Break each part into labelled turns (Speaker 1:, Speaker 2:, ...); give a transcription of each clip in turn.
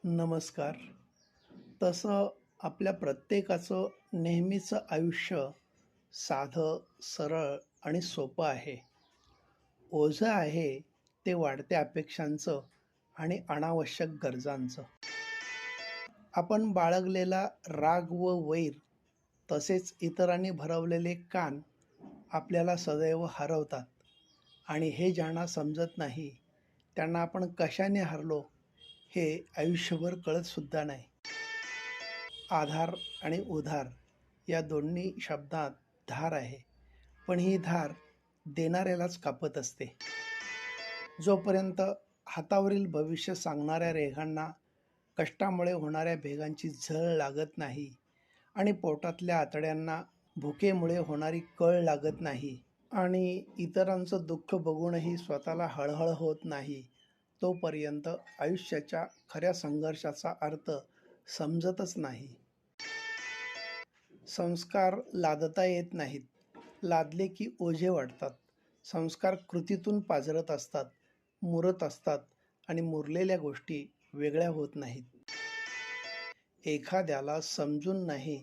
Speaker 1: नमस्कार. तसं आपल्या प्रत्येकाचं नेहमीचं आयुष्य साधं, सरळ आणि सोपं आहे. ओझं आहे ते वाढत्या अपेक्षांचं आणि अनावश्यक गरजांचं. आपण बाळगलेला राग व वैर तसेच इतरांनी भरवलेले कान आपल्याला सदैव हरवतात आणि हे ज्यांना समजत नाही त्यांना आपण कशाने हरलो हे आयुष्यभर कळतसुद्धा नाही. आधार आणि उधार या दोन्ही शब्दात धार आहे, पण ही धार देणाऱ्यालाच कापत असते. जोपर्यंत हातावरील भविष्य सांगणाऱ्या रेघांना कष्टामुळे होणाऱ्या भेगांची झळ लागत नाही आणि पोटातल्या आतड्यांना भुकेमुळे होणारी कळ लागत नाही आणि इतरांचं दुःख बघूनही स्वतःला हळहळ होत नाही, तोपर्यंत आयुष्याच्या खऱ्या संघर्षाचा अर्थ समजतच नाही. संस्कार लादता येत नाहीत, लादले की ओझे वाटतात. संस्कार कृतीतून पाझरत असतात, मुरत असतात आणि मुरलेल्या गोष्टी वेगळ्या होत नाहीत. एखाद्याला समजून नाही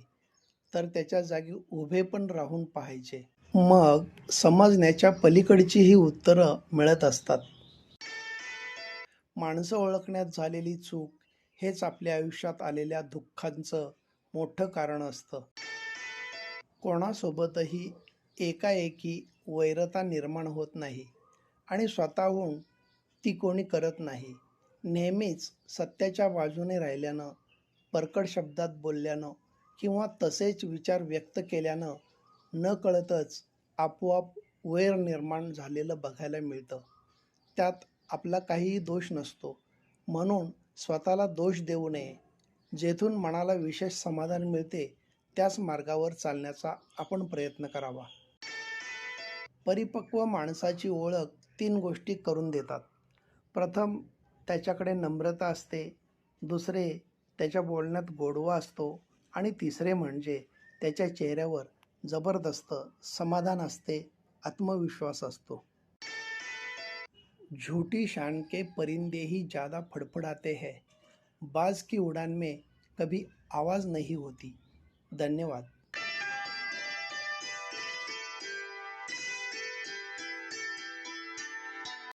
Speaker 1: तर त्याच्या जागी उभे पण राहून पाहायचे. मग समजण्याच्या पलीकडची ही उत्तरं मिळत असतात. माणसं ओळखण्यात झालेली चूक हेच आपल्या आयुष्यात आलेल्या दुःखांचं मोठं कारण असतं. कोणासोबतही एकाएकी वैरता निर्माण होत नाही आणि स्वतःहून ती कोणी करत नाही. नेहमीच सत्याच्या बाजूने राहिल्यानं, परखड शब्दात बोलल्यानं किंवा तसेच विचार व्यक्त केल्यानं नकळतच आपोआप वैर निर्माण झालेलं बघायला मिळतं. त्यात आपला काहीही दोष नसतो. म्हणून स्वतःला दोष देऊ नये. जेथून मनाला विशेष समाधान मिळते त्याच मार्गावर चालण्याचा आपण प्रयत्न करावा. परिपक्व माणसाची ओळख 3 गोष्टी करून देतात. प्रथम, त्याच्याकडे नम्रता असते. दुसरे, त्याच्या बोलण्यात गोडवा असतो आणि तिसरे म्हणजे त्याच्या चेहऱ्यावर जबरदस्त समाधान असते, आत्मविश्वास असतो. झूठी शान के परिंदे ही ज़्यादा फड़फड़ाते हैं, बाज की उड़ान में कभी आवाज़ नहीं होती. धन्यवाद.